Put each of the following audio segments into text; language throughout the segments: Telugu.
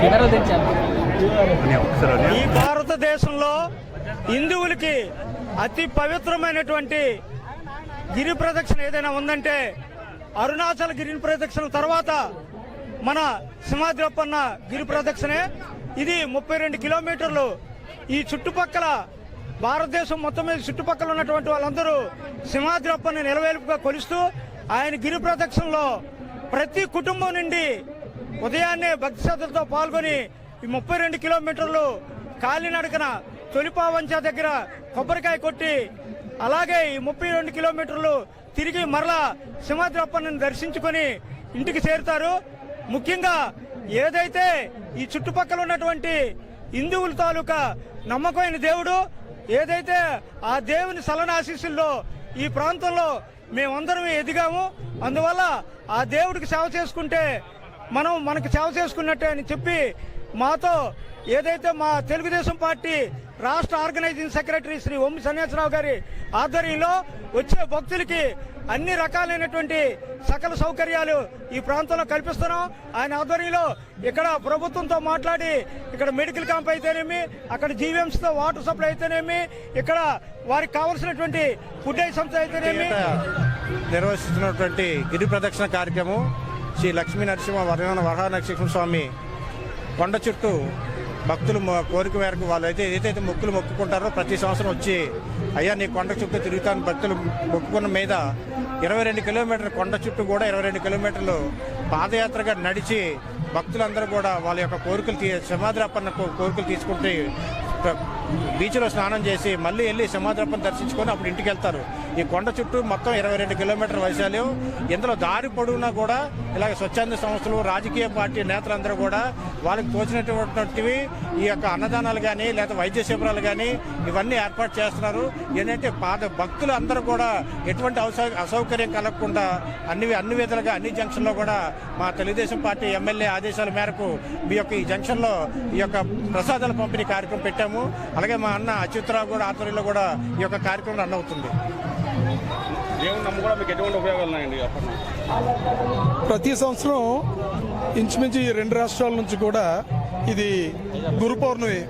ఈ భారతదేశంలో హిందువులకి అతి పవిత్రమైనటువంటి గిరి ప్రదక్షిణ ఏదైనా ఉందంటే అరుణాచల్ గిరి ప్రదక్షిణ తర్వాత మన సింహాద్రప్పన్న గిరి ప్రదక్షిణే. ఇది 32 కిలోమీటర్లు. ఈ చుట్టుపక్కల భారతదేశం మొత్తం మీద చుట్టుపక్కల ఉన్నటువంటి వాళ్ళందరూ సింహాద్రప్పని నిలవేలుపుగా కొలుస్తూ ఆయన గిరి ప్రదక్షిణలో ప్రతి కుటుంబం నుండి ఉదయాన్నే భక్తి శ్రద్ధలతో పాల్గొని ఈ 32 కిలోమీటర్లు కాలినడకన తొలిపావంచ దగ్గర కొబ్బరికాయ కొట్టి అలాగే ఈ 32 కిలోమీటర్లు తిరిగి మరలా సింహాద్రప్పని దర్శించుకొని ఇంటికి చేరుతారు. ముఖ్యంగా ఏదైతే ఈ చుట్టుపక్కల ఉన్నటువంటి హిందువుల తాలూకా నమ్మకమైన దేవుడు ఏదైతే ఆ దేవుని సలనాశీస్సుల్లో ఈ ప్రాంతంలో మేమందరం ఎదిగాము. అందువల్ల ఆ దేవుడికి సేవ చేసుకుంటే మనకు సేవ చేసుకున్నట్టే అని చెప్పి మాతో ఏదైతే మా తెలుగుదేశం పార్టీ రాష్ట్ర ఆర్గనైజింగ్ సెక్రటరీ శ్రీ ఓం సన్యాసరావు గారి ఆధ్వర్యంలో వచ్చే భక్తులకి అన్ని రకాలైనటువంటి సకల సౌకర్యాలు ఈ ప్రాంతంలో కల్పిస్తున్నాం. ఆయన ఆధ్వర్యంలో ఇక్కడ ప్రభుత్వంతో మాట్లాడి ఇక్కడ మెడికల్ క్యాంప్ అయితేనేమి, అక్కడ జీవీఎంసీతో వాటర్ సప్లై అయితేనేమి, ఇక్కడ వారికి కావాల్సినటువంటి ఫుడ్ ఐటమ్స్ అయితేనేమి నిర్వహిస్తున్నటువంటి గిరి ప్రదక్షిణ కార్యక్రమం శ్రీ లక్ష్మీ నరసింహ వరహానరసింహ స్వామి కొండ చుట్టూ భక్తులు కోరిక మేరకు వాళ్ళు ఏదైతే మొక్కులు మొక్కుకుంటారో ప్రతి సంవత్సరం వచ్చి అయ్యా నీ కొండ చుట్టూ తిరుగుతాను భక్తులు మొక్కుకున్న మీద 22 కిలోమీటర్ల కొండ చుట్టూ కూడా 22 కిలోమీటర్లు పాదయాత్రగా నడిచి భక్తులందరూ కూడా వాళ్ళ యొక్క కోరికలు సింహాద్రప్పన్న కోరికలు తీసుకుంటే బీచ్లో స్నానం చేసి మళ్ళీ వెళ్ళి సింహాద్రప్పని దర్శించుకొని అప్పుడు ఇంటికి వెళ్తారు. ఈ కొండ చుట్టూ మొత్తం 22 కిలోమీటర్ల వైశాల్యం. ఇందులో దారి పొడవునా కూడా ఇలాగ స్వచ్ఛంద సంస్థలు రాజకీయ పార్టీ నేతలందరూ కూడా వాళ్ళకి తోచినటువంటివి ఈ యొక్క అన్నదానాలు కానీ లేదా వైద్య శిబిరాలు కానీ ఇవన్నీ ఏర్పాటు చేస్తున్నారు. ఏంటంటే భక్తులు అందరూ కూడా ఎటువంటి అసౌకర్యం కలగకుండా అన్ని విధాలుగా అన్ని జంక్షన్లో కూడా మా తెలుగుదేశం పార్టీ ఎమ్మెల్యే ఆదేశాల మేరకు ఈ జంక్షన్లో ఈ యొక్క ప్రసాదాల పంపిణీ కార్యక్రమం పెట్టాము. అలాగే మా అన్న అచ్యుతరావు కూడా ఆధ్వర్యంలో కూడా ఈ యొక్క కార్యక్రమం రన్ అవుతుంది. ప్రతి సంవత్సరం ఇంచుమించు ఈ 2 రాష్ట్రాల నుంచి కూడా ఇది గురు పౌర్ణమి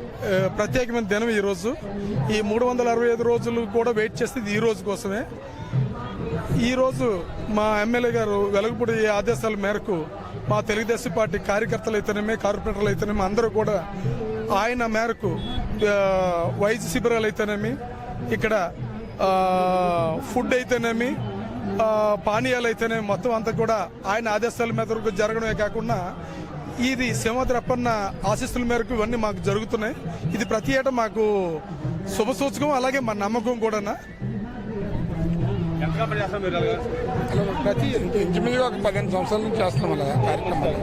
ప్రత్యేకమైన దినం. ఈరోజు ఈ 365 రోజులు కూడా వెయిట్ చేసేది ఈ రోజు కోసమే. ఈరోజు మా ఎమ్మెల్యే గారు వెలగపూడి ఆదేశాల మేరకు మా తెలుగుదేశం పార్టీ కార్యకర్తలు అయితేనేమి కార్పొరేటర్లు అయితేనేమి అందరూ కూడా ఆయన మేరకు వైద్య శిబిరాలు అయితేనేమి ఇక్కడ ఫుడ్ అయితేనేమి పానీయాలు అయితేనేమి మొత్తం అంతా కూడా ఆయన ఆదేశాల మేరకు జరగడమే కాకుండా ఇది సింహాద్రప్పన్న ఆశీస్సుల మేరకు ఇవన్నీ మాకు జరుగుతున్నాయి. ఇది ప్రతి ఏటా మాకు శుభ సూచకం, అలాగే మా నమ్మకం కూడా. ప్రతి ఇంచుమించుగా ఒక 15 సంవత్సరాల నుంచి చేస్తున్నాం అలా కార్యక్రమాలు.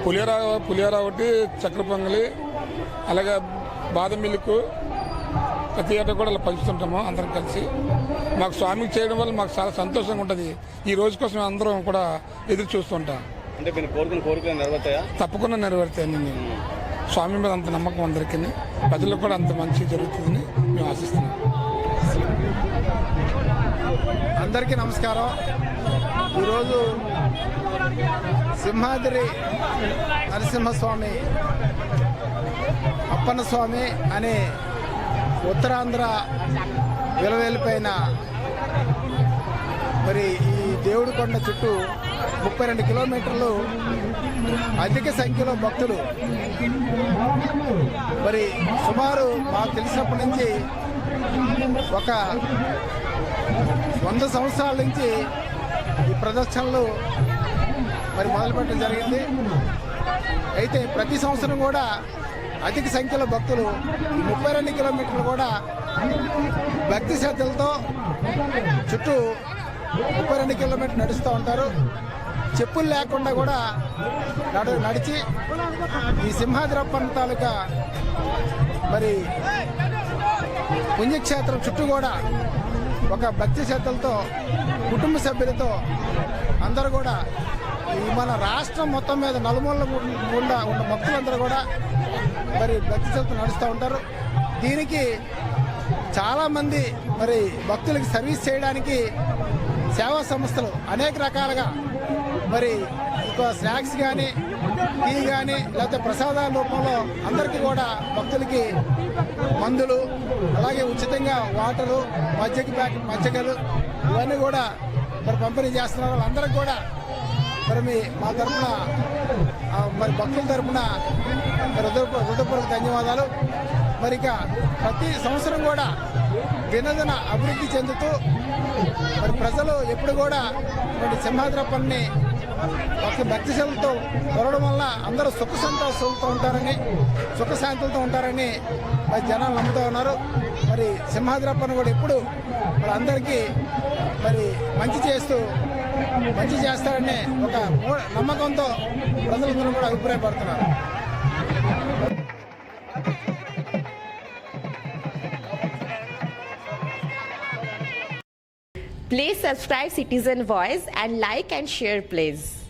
పులిహోర ఒకటి, చక్కెర పొంగలి, అలాగే బాదం మిల్క్ ప్రతి ఏటా కూడా అలా పంచుతుంటాము అందరం కలిసి. మాకు స్వామికి చేయడం వల్ల మాకు చాలా సంతోషంగా ఉంటుంది. ఈ రోజు కోసం అందరం కూడా ఎదురు చూస్తుంటాం. అంటే మీరు కోరికలు నెరవేరుతాయా? తప్పకుండా నెరవేరుతాయని నేను స్వామి మీద అంత నమ్మకం అందరికీ, ప్రజలకు కూడా అంత మంచి జరుగుతుందని మేము ఆశిస్తున్నాం. అందరికీ నమస్కారం. ఈరోజు సింహాద్రి నరసింహస్వామి అప్పన్న స్వామి అనే ఉత్తరాంధ్ర విలవేలిపైన మరి ఈ దేవుడి కొండ చుట్టూ 32 కిలోమీటర్లు అధిక సంఖ్యలో భక్తులు మరి సుమారు మాకు తెలిసినప్పటి నుంచి ఒక 100 సంవత్సరాల నుంచి ఈ ప్రదర్శనలు మరి మొదలుపెట్టడం జరిగింది. అయితే ప్రతి సంవత్సరం కూడా అధిక సంఖ్యలో భక్తులు 32 కిలోమీటర్లు కూడా భక్తి శ్రద్ధలతో చుట్టూ 32 కిలోమీటర్లు నడుస్తూ ఉంటారు. చెప్పులు లేకుండా కూడా నడిచి ఈ సింహాద్రప్పన్న తాలూకా మరి పుణ్యక్షేత్రం చుట్టూ కూడా ఒక భక్తి శ్రద్ధలతో కుటుంబ సభ్యులతో అందరూ కూడా ఈ మన రాష్ట్రం మొత్తం మీద నలుమూల గుండా ఉన్న భక్తులందరూ కూడా మరి భక్తి శ్రద్ధలు నడుస్తూ ఉంటారు. దీనికి చాలామంది మరి భక్తులకి సర్వీస్ చేయడానికి సేవా సంస్థలు అనేక రకాలుగా మరి స్నాక్స్ కానీ టీ కానీ లేకపోతే ప్రసాదాల రూపంలో అందరికీ కూడా భక్తులకి మందులు అలాగే ఉచితంగా వాటరు మజ్జిగలు ఇవన్నీ కూడా మరి పంపిణీ చేస్తున్నారు. వాళ్ళందరికీ కూడా మరి మా తరఫున మరి భక్తుల తరఫున హృదయపూర్వక ధన్యవాదాలు. మరి ఇక ప్రతి సంవత్సరం కూడా దినదిన అభివృద్ధి చెందుతూ మరి ప్రజలు ఎప్పుడు కూడా మరి సింహాద్రప్పని ఒక భక్తిశలతో కొరవడం వల్ల అందరూ సుఖ సంతోషాలతో ఉంటారని సుఖశాంతులతో ఉంటారని మరి జనాలు నమ్ముతూ ఉన్నారు. మరి సింహాద్రప్పని కూడా ఎప్పుడు మరి అందరికీ మరి మంచి చేస్తారని ఒక నమ్మకంతో ప్రజలందరూ కూడా అభిప్రాయపడుతున్నారు. Please subscribe Citizen Voice and like and share please.